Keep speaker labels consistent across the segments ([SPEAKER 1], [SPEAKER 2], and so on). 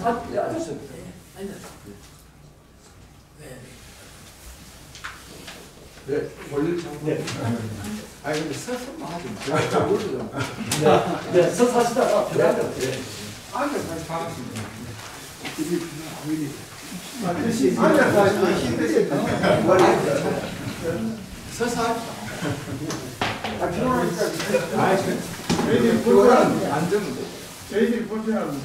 [SPEAKER 1] 앉았어요. 네, 볼일 참. 네. 아니 근데 서서만 하지 마. 네, 서서 하시다가 앉아. 네. 앉아서 다시 반갑습니다. 앉아서 하시면 힘드세요. 서서 하시다. 피곤하니까. 저희들이 불편합니다. 앉으면 돼. 저희들이 불편합니다.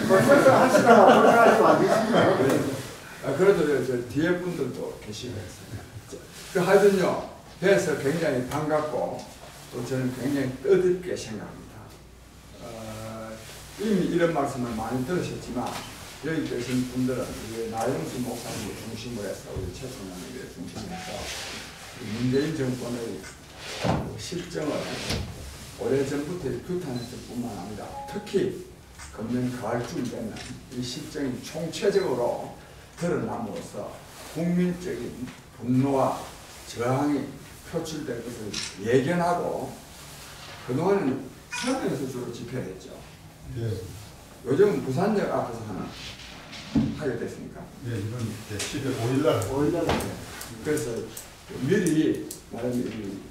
[SPEAKER 1] 서서 하시다가 불편하시면 안 되십니다. 그래도 저 뒤에 분들도 계시고 했어요. 그 하여튼요, 뵈서 굉장히 반갑고 또 저는 굉장히 뜻깊게 생각합니다. 이미 이런 말씀을 많이 들으셨지만 여기 계신 분들은 나영수 목사님을 중심으로 해서 우리 최순환을 중심으로 해서 문재인 정권의 실정을 오래전부터 규탄했을 뿐만 아니라 특히 금년 가을쯤 되면 이 실정이 총체적으로 드러남으로써 국민적인 분노와 저항이 표출될 것을 예견하고 그동안은 서울에서 주로 집회를 했죠. 네. 요즘은 부산역 앞에서 하게 됐습니까?
[SPEAKER 2] 네, 이번 10월 5일날.
[SPEAKER 1] 그래서 미리 말하면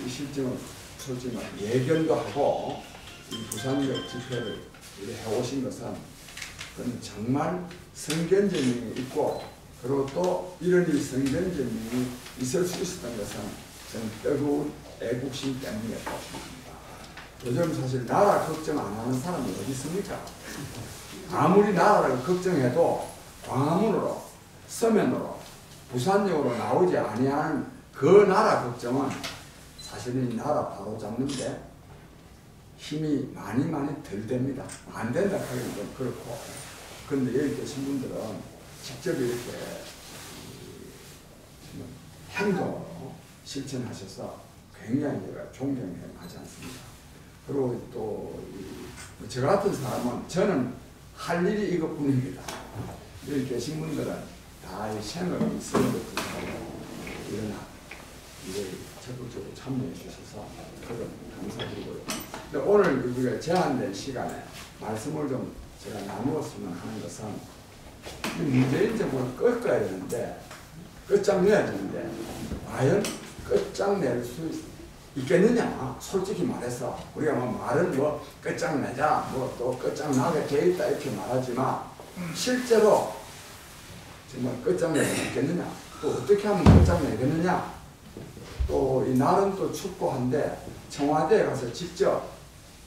[SPEAKER 1] 이 실정을 솔직히 예견도 하고 이 부산역 집회를 해오신 것은 그건 정말 성견지명이 있고 그리고 또 이런 성견지명이 있을 수 있었던 것은 저는 뜨거운 애국심 때문에 그렇습니다. 요즘 사실 나라 걱정 안 하는 사람이 어디 있습니까? 아무리 나라를 걱정해도 광화문으로 서면으로 부산역으로 나오지 아니하는 그 나라 걱정은 사실은 이 나라 바로 잡는데 힘이 많이 덜 됩니다. 안 된다 하기는 좀 그렇고. 그런데 여기 계신 분들은 직접 이렇게 행동으로 실천하셔서 굉장히 제가 존경하지 않습니다. 그리고 또 저 같은 사람은 저는 할 일이 이것뿐입니다. 여기 계신 분들은 다 생업이 있는 것도 하고 일어나 이제 적극적으로 참여해 주셔서 그런 감사드리고요. 근데 오늘 우리가 제한된 시간에 말씀을 좀 제가 나누었으면 하는 것은 이 문재인 정부를 꺾어야 되는데 끝장내야 되는데 과연 끝장낼 수 있겠느냐? 솔직히 말해서 우리가 말은 끝장내자 또 끝장나게 돼 있다 이렇게 말하지만 실제로 정말 끝장낼 수 있겠느냐? 또 어떻게 하면 끝장내겠느냐? 또 이 날은 또 춥고 한데 청와대에 가서 직접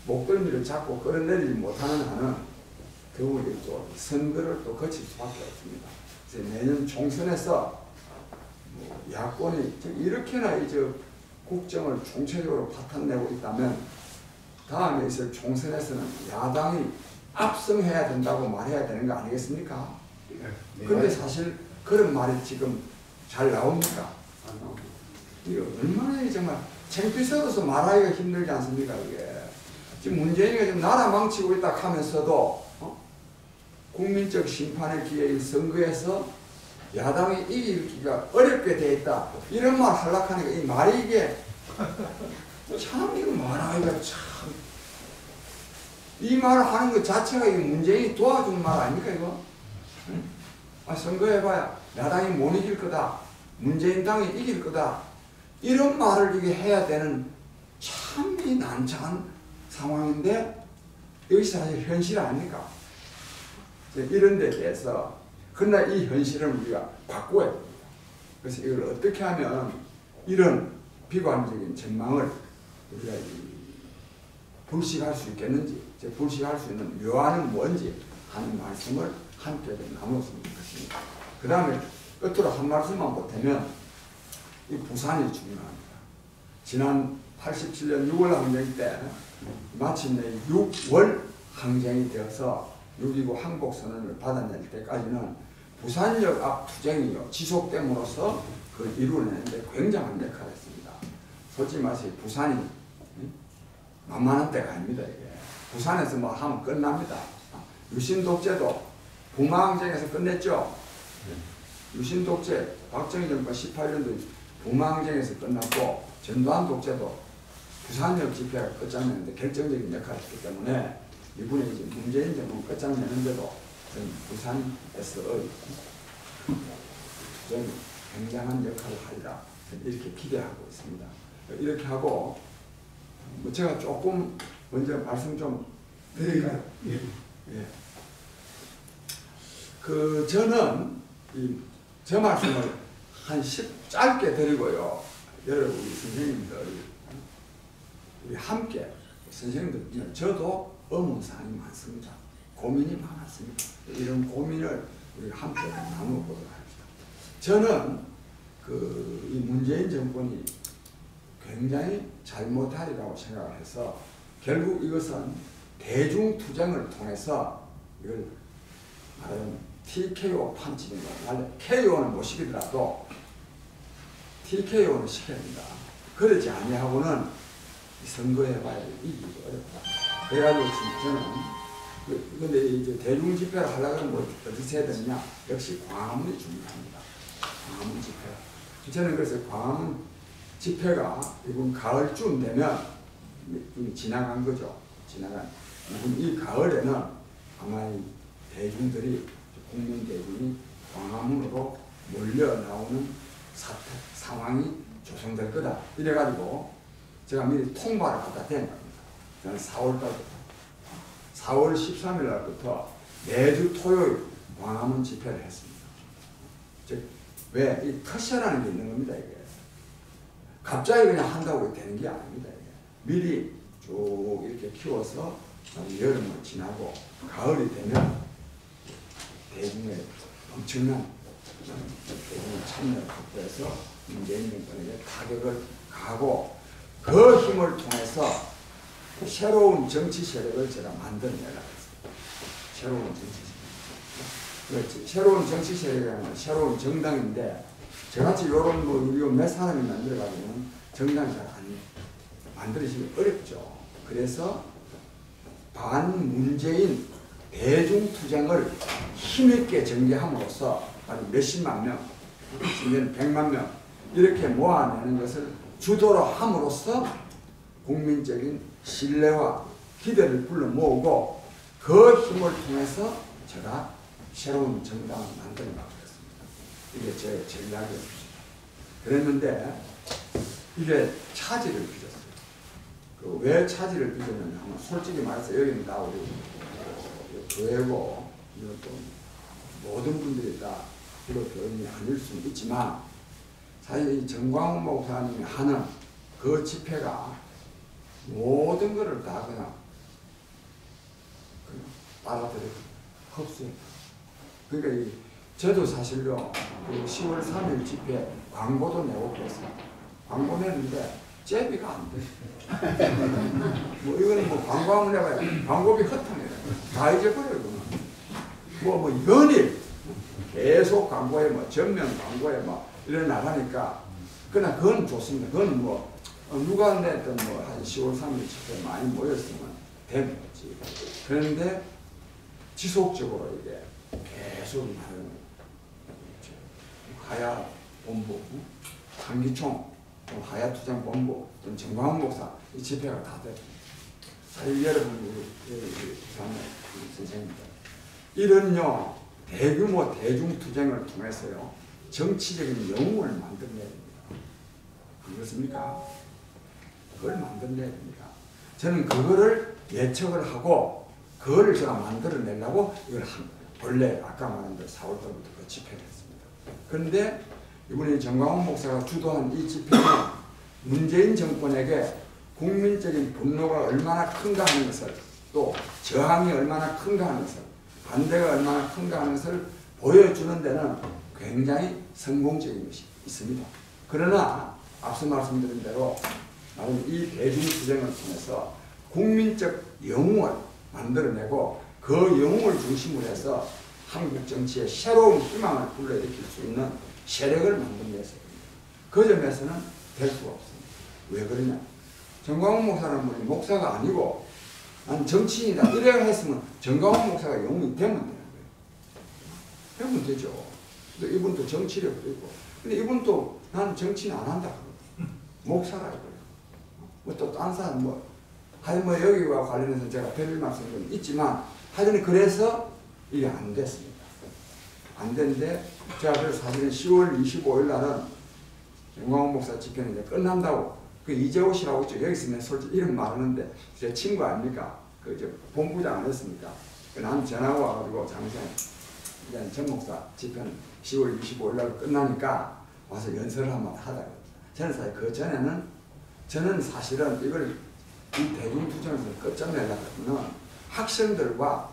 [SPEAKER 1] 목덜미를 잡고 끌어내리지 못하는 한은 결국 또 선거를 또 거칠 수밖에 없습니다. 그래서 내년 총선에서 야권이 이렇게나 국정을 총체적으로 파탄내고 있다면 다음에 있을 총선에서는 야당이 압승해야 된다고 말해야 되는 거 아니겠습니까? 그런데 사실 그런 말이 지금 잘 나옵니까? 안 나옵니다. 이게 얼마나 정말 창피스러워서 말하기가 힘들지 않습니까? 이게 지금 문재인이가 지금 나라 망치고 있다 하면서도 국민적 심판의 기회인 선거에서 야당이 이기기가 어렵게 돼 있다. 이런 말 하려고 하니까 이 말이 이게 참 이거 말하기가 참 이 말을 하는 것 자체가 이 문재인이 도와준 말 아닙니까 이거? 응? 선거해봐야 야당이 못 이길 거다. 문재인 당이 이길 거다. 이런 말을 이게 해야 되는 참 이 난처한 상황인데 이것이 사실 현실 아닙니까? 이런 데 대해서 그러나 이 현실을 우리가 바꿔야 됩니다. 그래서 이걸 어떻게 하면 이런 비관적인 전망을 우리가 불식할 수 있겠는지, 불식할 수 있는 묘안은 뭔지 하는 말씀을 함께 나눴으면 좋겠습니다. 그 다음에 끝으로 한 말씀만 보태면 이 부산이 중요합니다. 지난 87년 6월 항쟁 때 마침내 6월 항쟁이 되어서 6.29 항복선언을 받아낼 때까지는 부산역 앞 투쟁이요 지속됨으로써 그걸 이루어내는데 굉장한 역할을 했습니다. 솔직히 말해서 부산이 만만한 때가 아닙니다. 이게 부산에서 뭐 하면 끝납니다. 유신독재도 부마항쟁에서 끝냈죠. 유신독재 박정희 정권 18년도 부마항쟁에서 끝났고 전두환 독재도 부산역 집회가 끝장내는데 결정적인 역할을 했기 때문에 이분이 이제 문재인 정권 끝장내는데도 부산에서의 투쟁이 굉장한 역할을 하리라 이렇게 기대하고 있습니다. 이렇게 하고 제가 조금 먼저 말씀 좀 드릴까요?
[SPEAKER 2] 예.
[SPEAKER 1] 예. 저는 제 말씀을 한 10 짧게 드리고요. 여러분 우리 선생님들 우리 함께 선생님들 저도 의문사항이 많습니다. 고민이 많았습니다. 이런 고민을 우리가 함께 나눠보도록 합시다. 저는 이 문재인 정권이 굉장히 잘못하리라고 생각을 해서 결국 이것은 대중투쟁을 통해서 이걸 말하자면 TKO 판치는 거 원래 KO는 못 시키더라도 TKO는 시켜야 된다. 그러지 아니하고는 선거해봐야 이기기 어렵다. 그래가지고 저는 근데 이제 대중 집회를 하려면 뭐 어디서 해야 되느냐? 역시 광화문이 중요합니다. 광화문 집회. 저는 그래서 광화문 집회가 이번 가을쯤 되면 지나간 거죠. 지나간 이번 이 가을에는 아마 이 대중들이 국민 대중이 광화문으로 몰려 나오는 상황이 조성될 거다. 이래가지고 제가 미리 통보를 갖다 댄 겁니다. 저는 4월 13일 날부터 매주 토요일 광화문 집회를 했습니다. 즉, 왜? 이 터셔라는 게 있는 겁니다, 이게. 갑자기 그냥 한다고 되는 게 아닙니다, 이게. 미리 쭉 이렇게 키워서 여름을 지나고 가을이 되면 대중의 엄청난 대중의 참여를 확보해서 문재인 정권에게 타격을 가하고 그 힘을 통해서 새로운 정치 세력을 제가 만들어내려고 했습니다. 새로운 정치 세력. 새로운 정치 세력이라는 새로운 정당인데 저같이 요런 몇 사람이 만들어가면 정당이 잘 안 만들어지기 어렵죠. 그래서 반문재인 대중투쟁을 힘있게 전개함으로써 몇십만 명, 지금 100만 명 이렇게 모아내는 것을 주도로 함으로써 국민적인 신뢰와 기대를 불러 모으고 그 힘을 통해서 제가 새로운 정당을 만들어 나가겠습니다. 이게 제 전략이었습니다. 그랬는데 이게 차질을 빚었어요. 왜 차질을 빚었느냐 하면 솔직히 말해서 여기는 다 우리 교회고 이것도 모든 분들이 다 기독 교인이 아닐 수는 있지만 사실 이 정광훈 목사님이 하는 그 집회가 모든 것을 다 그냥 빨아들이고 흡수했다. 그러니까 저도 사실요 그 10월 3일 집회 광고도 내고 그랬어요. 광고 내는데 제비가 안 돼. 뭐 이거는 뭐 광고하면 내가 광고비 허탕이에요. 다 잊어버려요. 뭐 연일 계속 광고에 뭐 전면 광고에 뭐 이래 나가니까 그러나 그건 좋습니다. 그건 뭐 누가 냈던 뭐 한 10월 3일 집회 많이 모였으면 되는 거지. 그런데 지속적으로 이게 계속 말하는 하야 본부, 한기총, 하야 투쟁 본부, 정광훈 목사 이 집회가 다 됐습니다. 사실 여러분 우리 선생님들 이런요 대규모 대중 투쟁을 통해서요 정치적인 영웅을 만들어내야 됩니다. 안 그렇습니까? 그걸 만들어내야 됩니다. 저는 그거를 예측을 하고 그거를 제가 만들어내려고 이걸 원래 아까 말한 대로 4월달부터 그 집회를 했습니다. 그런데 이번에 정광훈 목사가 주도한 이 집회는 문재인 정권에게 국민적인 분노가 얼마나 큰가 하는 것을 또 저항이 얼마나 큰가 하는 것을 반대가 얼마나 큰가 하는 것을 보여주는 데는 굉장히 성공적인 것이 있습니다. 그러나 앞서 말씀드린 대로 이 대중투쟁을 통해서 국민적 영웅을 만들어내고 그 영웅을 중심으로 해서 한국 정치에 새로운 희망을 불러일으킬 수 있는 세력을 만들어내야 됩니다. 그 점에서는 될 수가 없습니다. 왜 그러냐? 정광훈 목사는 분이 목사가 아니고 난 정치인이다 이래야 했으면 정광훈 목사가 영웅이 되면 되는 거예요. 되면 되죠. 근데 이분도 정치력도 있고 근데 이분도 나는 정치는 안 한다 목사라 이거예요. 뭐 또 딴 사람 뭐 하여튼 뭐 여기와 관련해서 제가 드릴 말씀은 있지만 하여튼 그래서 이게 안 됐습니다. 안 됐는데 제가 그래서 사실은 10월 25일 날은 영광훈 목사 집회는 이제 끝난다고 그 이재호 씨라고 있죠. 여기 있으면 솔직히 이름 말하는데 제 친구 아닙니까? 그 저 본부장 안 했습니까? 난 전화가 와가지고 장생 이제 전 목사 집회는 10월 25일 날 끝나니까 와서 연설을 한번 하다가 저는 사실 그 전에는 저는 사실은 이걸 이 대중투쟁에서 끝장내려면 학생들과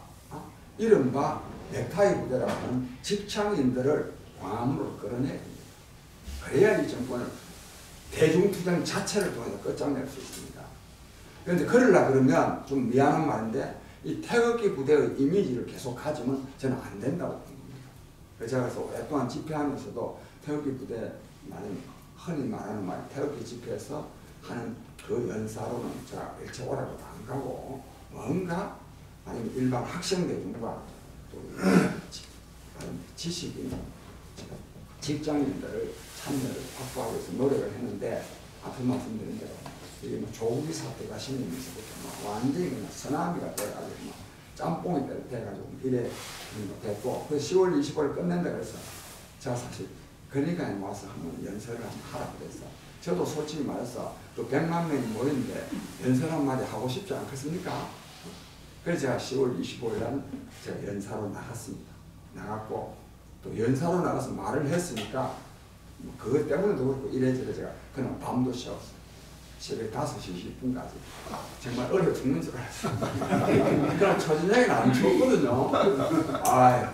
[SPEAKER 1] 이른바 넥타이 부대라고 하는 직장인들을 광화문으로 끌어내야 됩니다. 그래야 이 정권을 대중투쟁 자체를 통해서 끝장낼 수 있습니다. 그런데 그러려 그러면 좀 미안한 말인데 이 태극기 부대의 이미지를 계속 가지면 저는 안 된다고 봅니다. 그래서 제가 오랫동안 집회하면서도 태극기 부대 흔히 말하는 말 태극기 집회에서 하는 그 연사로는 제가 일체 오라고도 안 가고 뭔가 아니면 일반 학생 대중과 또 지식인 직장인들을 참여를 확보하기 위해서 노력을 했는데 앞서 말씀드린 대로 이게 뭐 조국이 사태가 생기면서부터 완전히 그냥 쓰나미가 돼가지고 짬뽕이 돼가지고 이래 됐고 그 10월 25일 끝낸다 그래서 제가 사실 그러니까 와서 한번 연설을 한번 하라고 그랬어. 저도 솔직히 말해서 또 100만 명이 모였는데 연설 한마디 하고 싶지 않겠습니까? 그래서 제가 10월 25일 날 제가 연사로 나갔습니다. 나갔고 또 연사로 나가서 말을 했으니까 뭐 그것 때문에도 그렇고 이래저래 제가 그날 밤도 쉬었어요. 새벽 5시 20분까지 정말 얼어 죽는 줄 알았어요. 그날 초저녁에는 안 추웠거든요. 아유.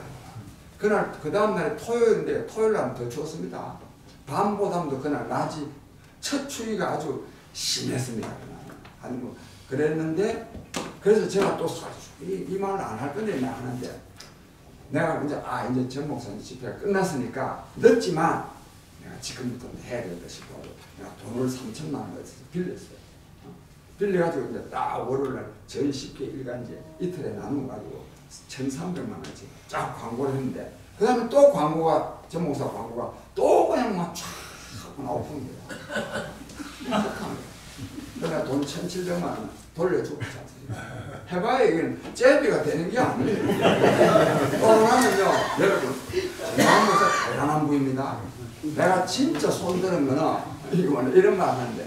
[SPEAKER 1] 그날 그 다음날에 토요일인데 토요일 날은 더 추웠습니다. 밤보다도 그날 낮이 첫 추위가 아주 심했습니다. 그날. 아니 뭐 그랬는데 그래서 제가 또 이 말을 안 할 건데 나 하는데 내가 이제 이제 전 목사님 집회가 끝났으니까 늦지만 내가 지금부터 해야 된다 싶어 내가 돈을 3천만 원을 빌렸어요. 빌려가지고 이제 딱 월요일날 저희 쉽게 일간지 이틀에 나눠가지고 1,300만 원씩 쫙 광고를 했는데 그 다음에 또 광고가 전 목사 광고가 또 그냥 막 쫙 나오는 거야. 그래서 돈 1,700만 원 돌려주고 있잖아요. 해봐야 이건 제비가 되는 게 아니에요. 그러면요 여러분 정말 목사 대단한 분입니다. 내가 진짜 손드는 거는 이런 말 하는데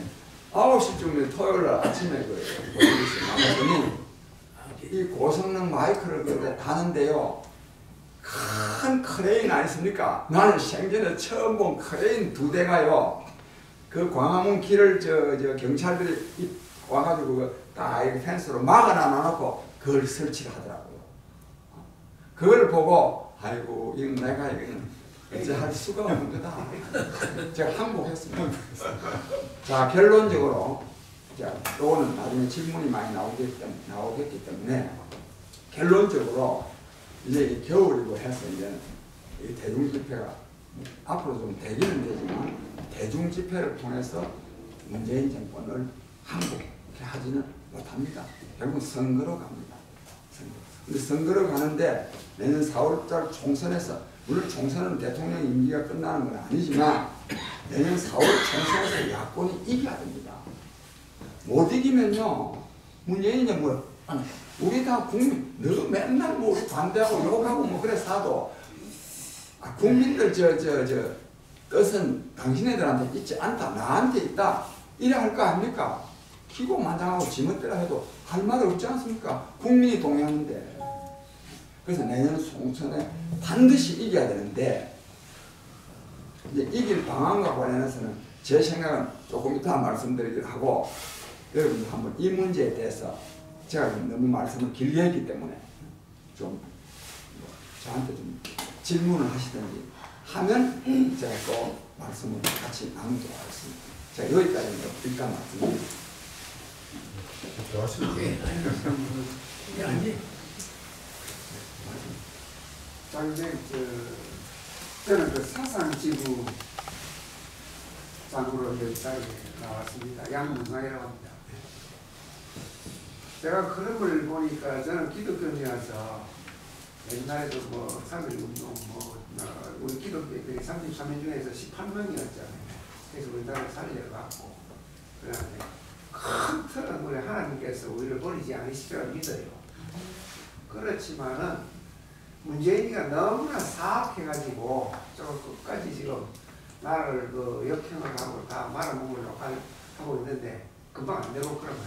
[SPEAKER 1] 9시쯤에 토요일 아침에 나갔더니 이 고성능 마이크를 다는데요 큰 크레인 아니십니까? 나는 생전에 처음 본 크레인 2대가요 그 광화문 길을 저 경찰들이 와가지고 딱 이렇게 펜스로 막아놔놓고 그걸 설치를 하더라고요. 그걸 보고 아이고 이건 내가 이거는 이제 할 수가 없는 거다. 제가 항복했습니다. 자 결론적으로 자 요거는 나중에 질문이 많이 나오겠기 때문에 결론적으로 이제 겨울이고 해서 이제 이 대중 집회가 앞으로 좀 되기는 되지만 대중 집회를 통해서 문재인 정권을 항복하지는 못합니다. 결국 선거로 갑니다. 근데 선거로 가는데 내년 4월달 총선에서 물론 총선은 대통령 임기가 끝나는 건 아니지만 내년 4월 총선에서 야권이 이겨야 됩니다. 못 이기면요 문재인이 뭐 우리 다 국민 너 맨날 뭐 우리 반대하고 욕하고 뭐 그래 사도 국민들 저 뜻은 당신네들한테 있지 않다 나한테 있다 이래 할 거 아닙니까? 기고만장하고 지멋대로 해도 할 말 없지 않습니까? 국민이 동의하는데. 그래서 내년 총선에 반드시 이겨야 되는데 이제 이길 방안과 관련해서는 제 생각은 조금 이따 말씀드리기로 하고 여러분들 한번 이 문제에 대해서 제가 너무 말씀을 길게 했기 때문에 좀 저한테 좀 질문을 하시든지 하면 제가 또 말씀을 같이 나누도록 하겠습니다. 제가 여기까지 일단 말씀드립니다.
[SPEAKER 3] 저는 그 사상지부 장으로 여기까지 나왔습니다. 양문상이라고 합니다. 제가 그런 걸 보니까 저는 기독교인이라서 옛날에도 뭐 3.1운동 우리 기독교인들이 33년 중에서 18명이었잖아요. 그래서 우리나라를 살려갖고 그런데 큰 틀은 우리 하나님께서 우리를 버리지 않으시리라 믿어요. 그렇지만은 문재인이가 너무나 사악해가지고 저 끝까지 지금 나를 그 역행을 하고 다 말아먹으려고 하고 있는데 금방 안 되고 그러면.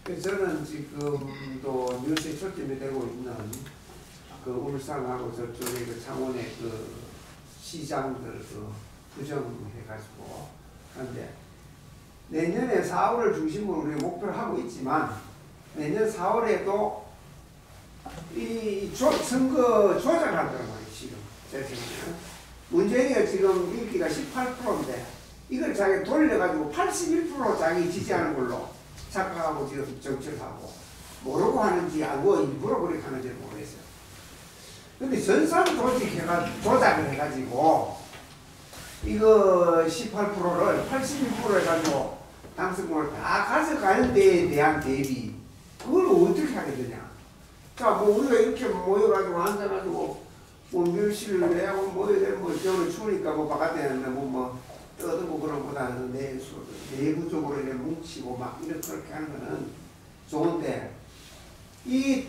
[SPEAKER 3] 그래서 저는 지금도 뉴스에 초점이 되고 있는 그 울산하고 저쪽에 그 창원의 그 시장들 그 부정해가지고 하는데 내년에 4월을 중심으로 우리 목표를 하고 있지만 내년 4월에도 이 선거 조작을 하더란 말이에요. 지금 제 생각에는 문재인이가 지금 인기가 18%인데 이걸 자기 돌려가지고 81% 자기 지지하는 걸로 착각하고 지금 정치를 하고 모르고 하는지 알고 일부러 그렇게 하는지 모르겠어요. 근데 전산 조작을 해가지고 이거 18%를 81% 해가지고 당선권을 다 가져가는 데에 대한 대비 그걸 어떻게 하게 되냐. 자, 뭐 우리가 이렇게 모여가지고 앉아가지고 뭐 멸시를 내하고 뭐 겨울에 추우니까 뭐 바깥에 뭐 떠들고 그런 것보다는 내부적으로 이렇게 뭉치고 막 이렇게 그렇게 하는 거는 좋은데 이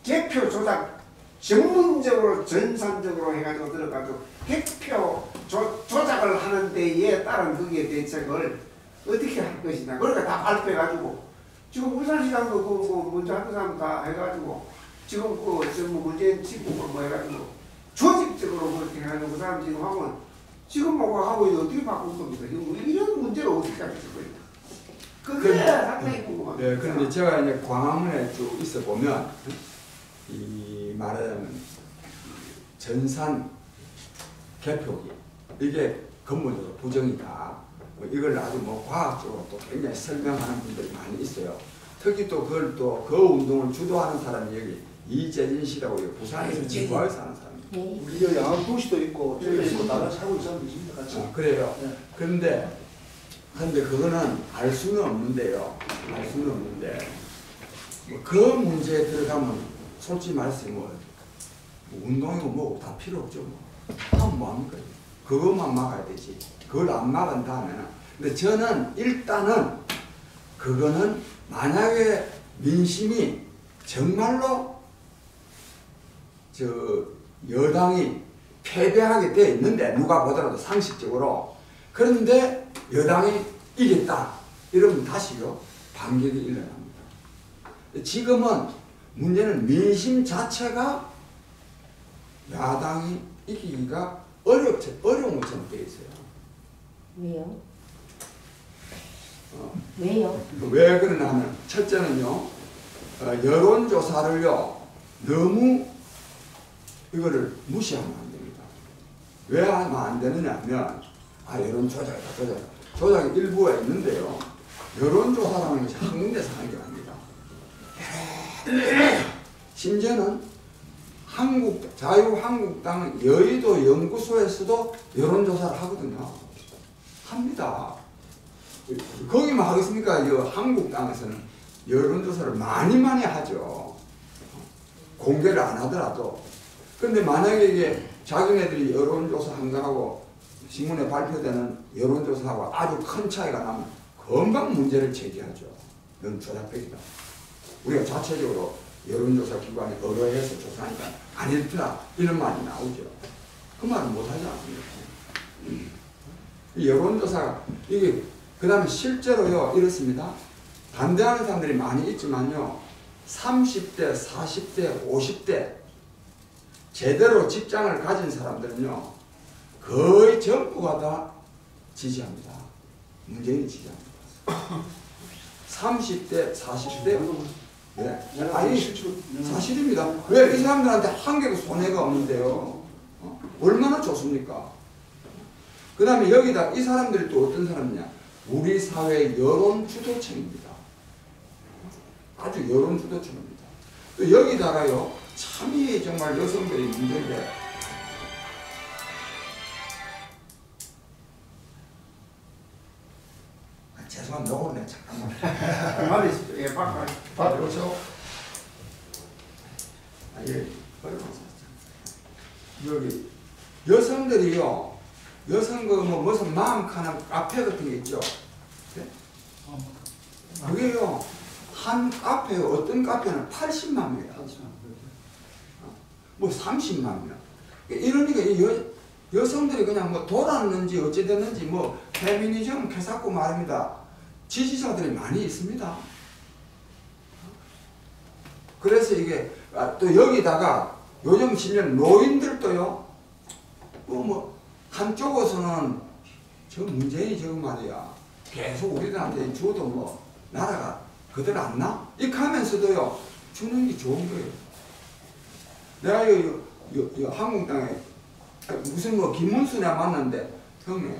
[SPEAKER 3] 개표 조작 전문적으로 전산적으로 해가지고 들어가지고 개표 조작을 하는 데에 따른 거기에 대책을 어떻게 할 것이냐. 그러니까 다 발표해가지고 지금 울산시장도 그 먼저 하던 사람 다 해가지고 지금 문재인 친구가 뭐 해가지고 조직적으로 그렇게 해가지고 그 사람 지금 지금 뭐 하고 있는데 어떻게 바꿀 겁니까? 이런 문제를 어떻게 하겠어요? 그게 상당히 궁금합니다.
[SPEAKER 1] 네, 그런데 제가 이제 광화문에 쭉 있어 보면 이 말하자면 전산 개표기 이게 근본적으로 부정이다. 뭐 이걸 아주 뭐 과학적으로 또 굉장히 설명하는 분들이 많이 있어요. 특히 또 그걸 또 그 운동을 주도하는 사람이 여기 이재진 씨라고 부산에서 지구화에 사는 사람입니다.
[SPEAKER 4] 우리 양학 도시도 있고 저기 있고 나라 살고 있는 사람도 있습니다. 같이.
[SPEAKER 1] 그래요.
[SPEAKER 4] 네.
[SPEAKER 1] 그런데 그거는 알 수는 없는데요. 알 수는 없는데 그 문제에 들어가면 솔직히 말씀 뭐 운동이고 뭐고 다 필요 없죠. 뭐. 하면 뭐합니까? 그것만 막아야 되지. 그걸 안 막은 다음에는. 근데 저는 일단은 그거는 만약에 민심이 정말로 여당이 패배하게 되어 있는데 누가 보더라도 상식적으로 그런데 여당이 이겼다 이러면 다시요 반격이 일어납니다. 지금은 문제는 민심 자체가 야당이 이기기가 어려운 것처럼 되어 있어요.
[SPEAKER 5] 왜요? 왜요?
[SPEAKER 1] 왜 그러냐면 첫째는요 여론조사를요 너무 이거를 무시하면 안 됩니다. 왜 하면 안 되느냐면 여론 조작이다. 조작이 일부가 있는데요. 여론조사라는 것이 한 군데서 하는 게 아닙니다. 심지어는 자유한국당 여의도 연구소에서도 여론조사를 하거든요. 합니다. 거기만 하겠습니까? 한국당에서는 여론조사를 많이 하죠. 공개를 안 하더라도. 그런데 만약에 이게 자기네들이 여론조사 한 거하고 신문에 발표되는 여론조사하고 아주 큰 차이가 나면 금방 문제를 제기하죠. 넌 조작백이다. 우리가 자체적으로 여론조사 기관에 의뢰해서 조사하니까 아니더라 이런 말이 나오죠. 그 말은 못하지 않습니까? 여론조사가 이게 그 다음에 실제로요 이렇습니다. 반대하는 사람들이 많이 있지만요 30대, 40대, 50대 제대로 직장을 가진 사람들은요 거의 전부가 다 지지합니다. 문재인이 지지합니다. 30대, 40대 네. 아니 사실입니다. 왜 이 사람들한테 한 개도 손해가 없는데요. 얼마나 좋습니까? 그 다음에 여기다 이 사람들이 또 어떤 사람이냐 우리 사회 여론 주도층입니다. 아주 여론 주도층입니다. 또 여기다가요 참이 정말 여성들이 문제인데 죄송합니다. 오늘 잠깐만
[SPEAKER 3] 말이 예,
[SPEAKER 1] 그렇죠. 예, 여기 여성들이요 여성 뭐 무슨 마음 가는 카페 같은 게 있죠. 네? 그게요 한 카페 어떤 카페는 80만 명이다. 뭐 30만이나. 이러니까 이 여성들이 그냥 뭐 돌았는지 어찌 됐는지 뭐 페미니즘 캐사고 말입니다. 지지자들이 많이 있습니다. 그래서 이게 또 여기다가 요즘 시면 노인들도요. 뭐 한쪽에서는 저 문재인이 저거 말이야. 계속 우리들한테 줘도 뭐 나라가 그대로 안 나? 이렇게 하면서도요. 주는 게 좋은 거예요. 내가 이 한국당에 무슨 뭐 김문수나 만났는데 형님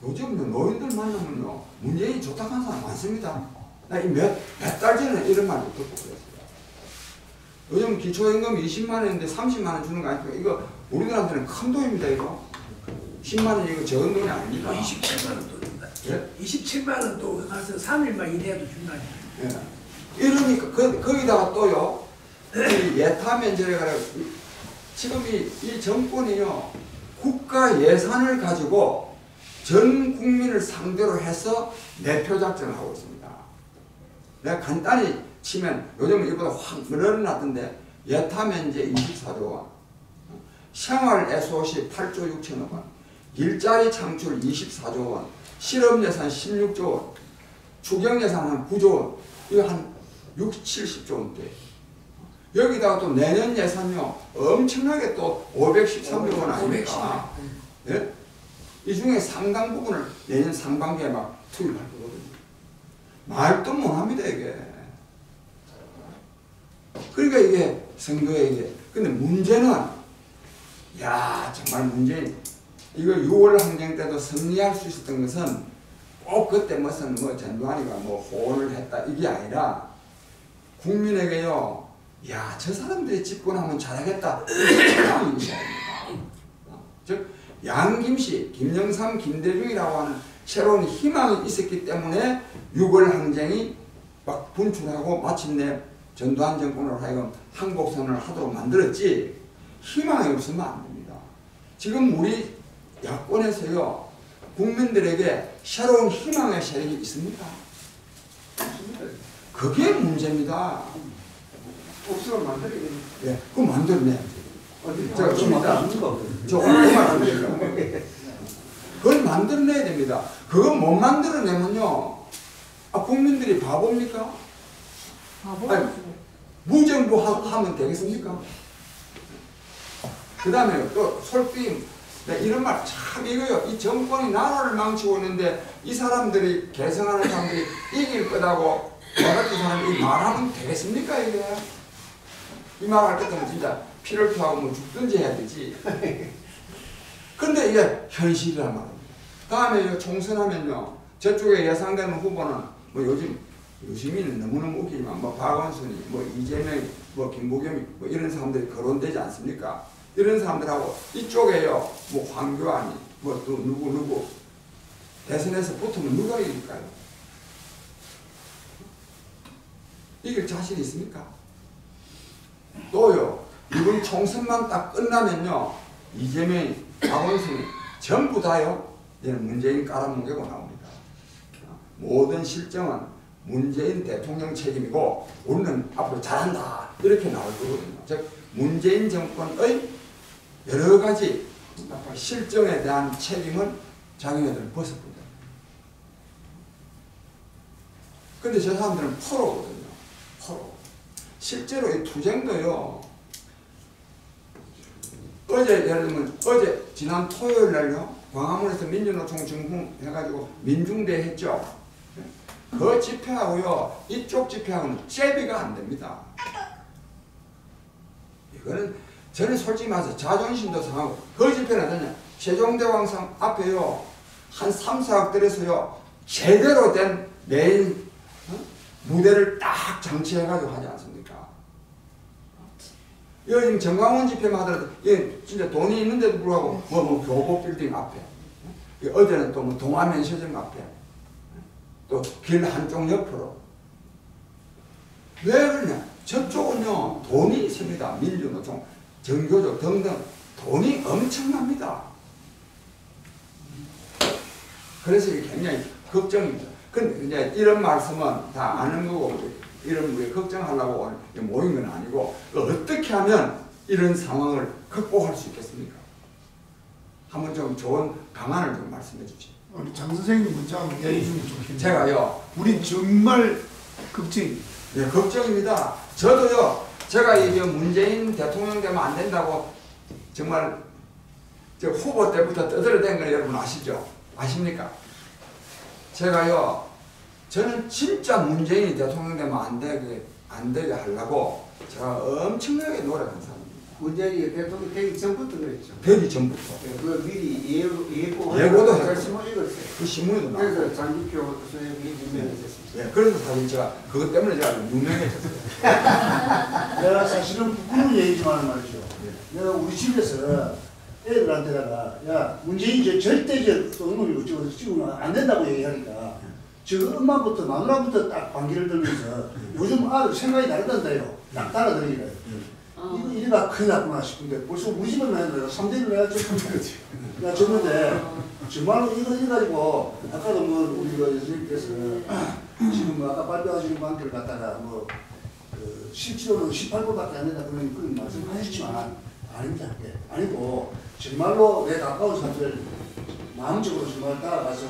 [SPEAKER 1] 요즘 노인들 만나면요 문재인이 좋다고 하는 사람 많습니다. 나 이 몇 달 전에 이런 말을 듣고 그랬어요. 요즘 기초임금 20만 원인데 30만 원 주는 거 아닙니까? 이거 우리들한테는 큰 돈입니다. 이거 10만 원 이거 적은 돈이 아닙니다.
[SPEAKER 6] 27만 원도 준다.
[SPEAKER 1] 예?
[SPEAKER 6] 27만 원도 가서 3일만 일해도 준다니.
[SPEAKER 1] 예. 이러니까 거기다가 또요 예타 면제를 가려 지금 이 정권이요 국가 예산을 가지고 전 국민을 상대로 해서 내표 작전을 하고 있습니다. 내가 간단히 치면 요즘 이보다 확 늘어났던데 예타 면제 24조 원, 생활 SOC 8조 6천억 원, 일자리 창출 24조 원, 실업 예산 16조 원, 추경 예산 한 9조 원, 이거 한 60, 70조 원대. 여기다가 또 내년 예산요 엄청나게 또 513조 원 아닙니까? 예? 이 중에 상당 부분을 내년 상반기에 막 투입할 거거든요. 말도 못합니다 이게. 그러니까 이게 선거에 이게. 근데 문제는 야 정말 문재인 이거 6월 항쟁 때도 승리할 수 있었던 것은 꼭 그때 무슨 뭐 전두환이가 뭐 호언을 했다 이게 아니라 국민에게요. 야, 저 사람들이 집권하면 잘하겠다. 희망이 있어야 됩니다. 즉, 양김씨, 김영삼, 김대중이라고 하는 새로운 희망이 있었기 때문에 6월 항쟁이 막 분출하고 마침내 전두환 정권으로 하여금 항복선언을 하도록 만들었지 희망이 없으면 안 됩니다. 지금 우리 야권에서요 국민들에게 새로운 희망의 세력이 있습니까? 없습니다. 그게 문제입니다.
[SPEAKER 3] 없으면 만들어야 됩니다.
[SPEAKER 1] 예, 그거 만들어내야지.
[SPEAKER 4] 제가
[SPEAKER 1] 좀 이따 저 오늘 그 말 안 됩니다. 그걸 만들어내야 됩니다. 그거 못 만들어내면요, 국민들이 바보입니까? 아니, 무정부 하면 되겠습니까? 그 다음에 또 솔직히 이런 말 참 이거요. 이 정권이 나라를 망치고 있는데 이 사람들이 개성하는 사람들이 이길 거다고 저 같은 사람이 말하면 되겠습니까 이게? 이 말 할 때는 진짜 피를 토하고 뭐 죽든지 해야 되지. 근데 이게 현실이란 말입니다. 다음에 총선하면요. 저쪽에 예상되는 후보는 뭐 요즘에는 너무너무 웃기지만 뭐 박원순이 뭐 이재명이 뭐 김부겸이 뭐 이런 사람들이 거론되지 않습니까? 이런 사람들하고 이쪽에요. 뭐 황교안이 뭐 또 누구 대선에서 붙으면 누가 이길까요? 이길 자신 있습니까? 또요. 이번 총선만 딱 끝나면요. 이재명이 박원순이 전부 다요. 이제는 문재인 깔아뭉개고 나옵니다. 모든 실정은 문재인 대통령 책임이고 우리는 앞으로 잘한다. 이렇게 나올 거거든요. 즉 문재인 정권의 여러 가지 실정에 대한 책임은 자기네들은 벗어버립니다. 근데 저 사람들은 포로거든요. 포로. 실제로 이 투쟁도요. 어제 예를 들면 어제 지난 토요일 날요. 광화문에서 민주노총 중흥해가지고 민중대 했죠. 그 집회하고요. 이쪽 집회하고는 잽이가 안 됩니다. 이거는 저는 솔직히 말해서 자존심도 상하고 그 집회는 어떠냐. 세종대왕상 앞에요. 한 3, 4억 들여서요. 제대로 된 메인 무대를 딱 장치해가지고 하지 않습니까? 여기 지금 정광훈 집회만 하더라도 이게 진짜 돈이 있는데도 불구하고 뭐 교보 빌딩 앞에 어제는 또 뭐 동아면 서점 앞에 또 길 한쪽 옆으로 왜 그러냐? 저쪽은요 돈이 있습니다. 민주노총, 정교조 등등 돈이 엄청납니다. 그래서 이게 굉장히 걱정입니다. 근데 이제 이런 말씀은 다 아는 거고 이런 우리 걱정하려고 모인 건 아니고 어떻게 하면 이런 상황을 극복할 수 있겠습니까? 한번 좀 좋은 방안을 좀 말씀해 주시죠.
[SPEAKER 7] 우리 장 선생님 문자 한번 얘기 좀 좋겠네요.
[SPEAKER 1] 제가요.
[SPEAKER 7] 우리 정말 걱정이.
[SPEAKER 1] 예, 걱정입니다. 저도요. 제가 이제 문재인 대통령 되면 안 된다고 정말 저 후보 때부터 떠들어댄 걸 여러분 아시죠? 아십니까? 제가요. 저는 진짜 문재인이 대통령 되면 안 되게 하려고 제가 엄청나게 노력한 사람입니다.
[SPEAKER 3] 문재인이 대통령 되기 전부터 그랬죠.
[SPEAKER 1] 되기 전부터.
[SPEAKER 3] 그 미리 예고도
[SPEAKER 1] 했어요.
[SPEAKER 3] 읽었어요.
[SPEAKER 1] 그 신문에도 나왔고.
[SPEAKER 3] 그래서 장기표 선생님이 유명해졌습니다.
[SPEAKER 1] 예, 그래서 사실 제가 그것 때문에 제가 유명해졌어요.
[SPEAKER 4] 내가 사실은 부끄러운 얘기지만 말이죠. 내가 우리 집에서 애들한테다가 야 문재인 절대적 의무를 지금 안 된다고 얘기하니까 저 엄마부터 마누라부터 딱 반기를 들면서 요즘 아들 생각이 다르단다요. 딱 따라들으니까요. 이거 이래가 큰일 났구나 싶은데 벌써 우리 집은 내가 3대를 내가 내가 줬는데 정말로 이거 해가지고 아까도 뭐 우리 선생님께서 지금 뭐 아까 발표하시는 관계를 갖다가 뭐 실제로는 18%밖에 안 된다 그런 말씀하셨지만 아닙니다. 예. 아니고 정말로 내 가까운 사람들 마음적으로 정말 따라가서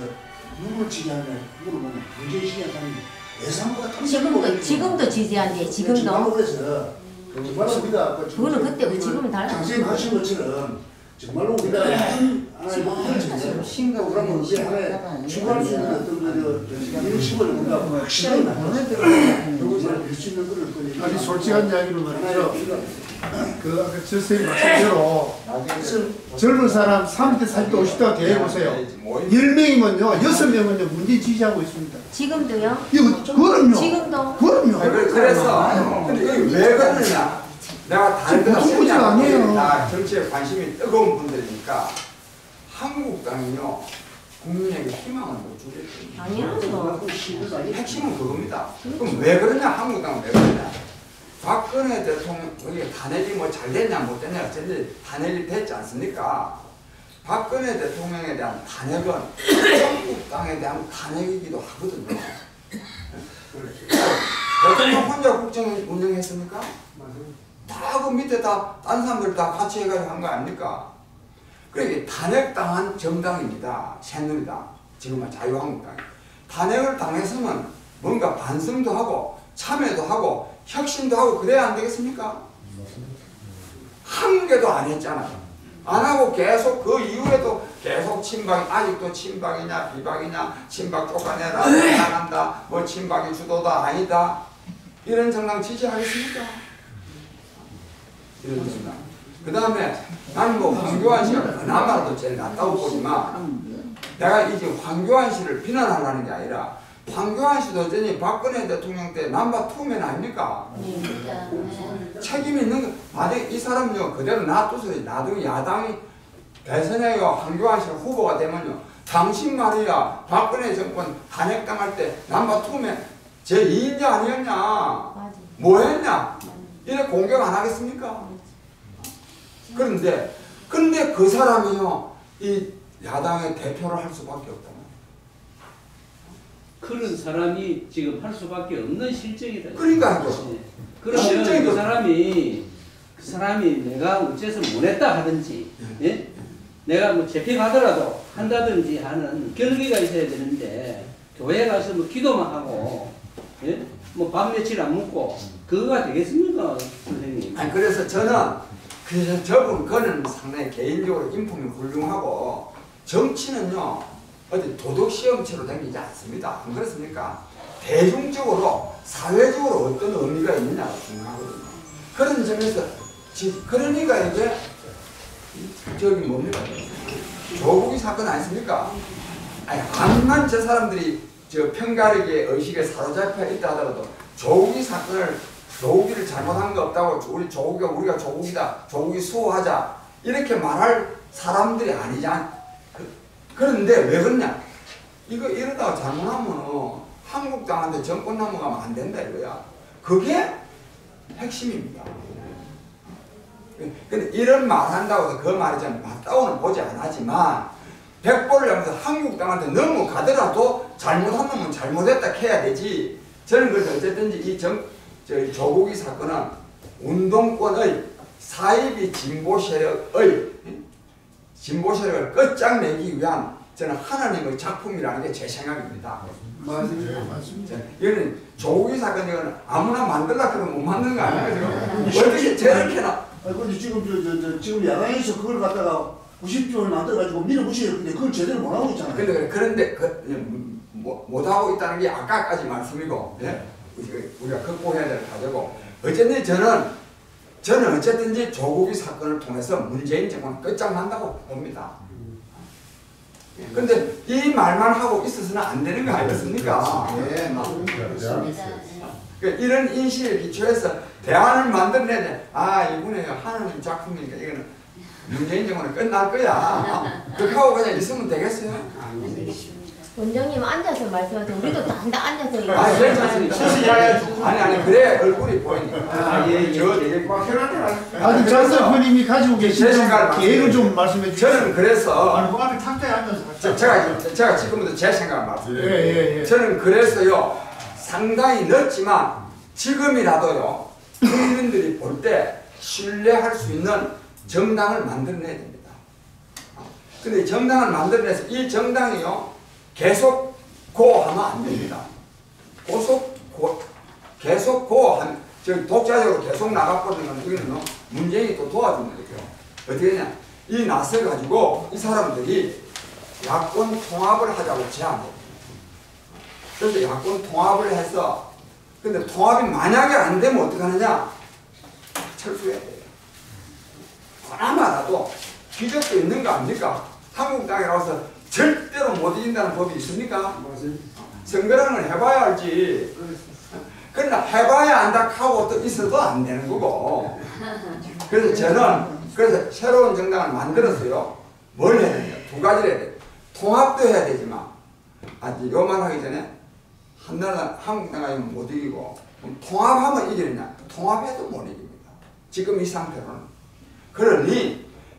[SPEAKER 4] 누구를 지지하냐 물으면 문재인 지지한다는 예상보다
[SPEAKER 5] 지금도 지지한대.
[SPEAKER 4] 정말로
[SPEAKER 5] 지금도.
[SPEAKER 4] 그래서 정말로 우리가
[SPEAKER 5] 그거는 그때고 지금은 달라.
[SPEAKER 4] 장생님 하신 것처럼 정말로 우리가 심각으로 하면 우리 하나의 추가할 수 있는 어떤 이런 식으로 우리가 확실하게 그리고 할수 있는 거를
[SPEAKER 7] 아니 솔직한 이야기로 말이죠. 그 아까 저 선생님 말씀대로 젊은 사람 30대 40대 50대가 대해보세요. 10명이면요 6명은요 문재인 지지하고 있습니다.
[SPEAKER 5] 지금도요?
[SPEAKER 7] 이거 그럼요.
[SPEAKER 5] 지금도.
[SPEAKER 7] 그럼요.
[SPEAKER 1] 그래서 근데 이게 왜 그러느냐? 내가 다른 데가
[SPEAKER 7] 보통 문제가 아니에요.
[SPEAKER 1] 다 정치에 관심이 뜨거운 분들이니까 한국당은요 국민에게 희망을 못 주겠거든요.
[SPEAKER 5] 당연하죠.
[SPEAKER 1] 핵심은 그겁니다. 그럼 왜 그러냐? 한국당은 왜 그러냐? 박근혜 대통령 이게 탄핵이 뭐 잘 됐냐 못 됐냐 어쨌든 탄핵이 됐지 않습니까? 박근혜 대통령에 대한 탄핵은 한국당에 대한 탄핵이기도 하거든요. 대통령 혼자 국정 운영했습니까? 다 그 밑에 다 딴 사람들 다 같이 해가지고 한 거 아닙니까? 그러니까 탄핵당한 정당입니다. 새누리당, 지금은 자유한국당. 탄핵을 당해서는 뭔가 반성도 하고 참여도 하고 혁신도 하고 그래야 안 되겠습니까? 한 개도 안 했잖아요. 안 하고 계속 그 이후에도 계속 친박, 아직도 친박이냐 비박이냐, 친박 쫓아내라, 나간다, 뭐 친박이 주도다 아니다. 이런 정당 지지하겠습니까? 이런 정당. 그 다음에 나는 뭐 황교안 씨가 그나마라도 제일 낫다고 보지만 내가 이제 황교안 씨를 비난하려는 게 아니라 황교안 씨도 전에 박근혜 대통령 때 넘버2맨 아닙니까? 책임 있는 거. 만약에 이 사람요 그대로 놔둬서 나중에 야당이 대선에 황교안 씨가 후보가 되면요 당신 말이야 박근혜 정권 탄핵당할 때 넘버2맨 제2인자 아니었냐? 뭐 했냐? 이래 공격 안 하겠습니까? 그런데 그 사람이요 이 야당의 대표를 할 수밖에 없다.
[SPEAKER 8] 그런 사람이 지금 할 수밖에 없는 실정이다.
[SPEAKER 1] 그러니까요.
[SPEAKER 8] 그러면 그 사람이 내가 어째서 못했다 하든지, 예? 내가 뭐 잡혀가더라도 한다든지 하는 결기가 있어야 되는데 교회 가서 뭐 기도만 하고, 예? 뭐 밥 며칠 안 먹고 그거가 되겠습니까, 선생님?
[SPEAKER 1] 아니 그래서 그는 상당히 개인적으로 인품이 훌륭하고 정치는요. 어디 도덕시험체로 다니지 않습니다. 안 그렇습니까? 대중적으로, 사회적으로 어떤 의미가 있느냐가 중요하거든요. 그런 점에서, 그러니까 이제, 저기 뭡니까? 조국이 사건 아니십니까? 아니, 암만 저 사람들이 저 편가르기의 의식에 사로잡혀 있다 하더라도 조국이 사건을, 조국이를 잘못한 거 없다고, 우리가 조국이다, 조국이 수호하자, 이렇게 말할 사람들이 아니잖아. 그런데 왜 그러냐? 이러다가 잘못하면 한국당한테 정권 넘어가면 안 된다 이거야. 그게 핵심입니다. 근데 이런 말 한다고 해서 그 말이 좀 맞다고는 보지 않았지만 100번을 하면서 한국당한테 넘어가더라도 잘못한 놈은 잘못했다 해야 되지. 저는 그래서 어쨌든지 이 조국이 사건은 운동권의 사이비 진보 세력을 끝장내기 위한 저는 하나님의 작품이라는 게 제 생각입니다.
[SPEAKER 3] 맞습니다.
[SPEAKER 1] 이거는 조국이 사건 이거는 아무나 만들라 그러면 못 만드는 거 아니에요? 어떻게 저렇게나?
[SPEAKER 4] 근데 지금 지금 야당에서 그걸 갖다가 90조를 만들어가지고 밀어붙이려 근데 그걸 제대로 못 하고 있잖아요.
[SPEAKER 1] 그런데 못 하고 있다는 게 아까까지 말씀이고, 예? 우리가 극복해야 될 과제고, 어쨌든 저는 어쨌든지 조국이 사건을 통해서 문재인 정권 끝장난다고 봅니다. 근데 이 말만 하고 있어서는 안 되는 거 아니겠습니까?
[SPEAKER 4] 예,
[SPEAKER 1] 이런 인식에 기초해서 대안을 만들어내야 돼. 아, 이번에 하나님 작품이니까 이거는 문재인 정권은 끝날 거야. 그렇게 하고 그냥 있으면 되겠어요?
[SPEAKER 5] 원장님 앉아서 말씀하세요. 우리도 다 앉아서 이거.
[SPEAKER 1] 아, 괜찮습니다. 아니, 그래 얼굴이 보이니까.
[SPEAKER 7] 아니 장 대표님이 가지고 계신 계획을 좀 말씀해 주세요.
[SPEAKER 1] 저는 그래서
[SPEAKER 2] 아니, 그 앞에 탁자에 앉아서
[SPEAKER 1] 제가 지금부터 제 생각을 말씀드려요.
[SPEAKER 7] 예.
[SPEAKER 1] 저는 그래서요 상당히 늦지만 지금이라도요 국민들이 볼 때 신뢰할 수 있는 정당을 만들어내야 됩니다. 근데 정당을 만들어내서 이 정당이요 계속 고하면 안 됩니다. 계속 고하면 독자적으로 계속 나가버리면 이거는 문재인이 또 도와주는 거예요. 어떻게 하냐? 이 낯을 가지고 이 사람들이 야권 통합을 하자고 제안해요. 그래서 야권 통합을 해서 근데 통합이 만약에 안 되면 어떻게 하느냐? 철수해야 돼요. 그나마라도 기적도 있는 거 아닙니까? 한국당에 나와서 절대로 못 이긴다는 법이 있습니까? 선거랑을 해봐야 알지. 그러나 해봐야 안다 하고 또 있어도 안 되는 거고. 그래서 저는 새로운 정당을 만들어서요. 뭘 해야 돼요? 두 가지를 해야 돼요. 통합도 해야 되지만 요 말 하기 전에 한국당이 못 이기고 통합하면 이기느냐? 통합해도 못 이깁니다. 지금 이 상태로는. 그러니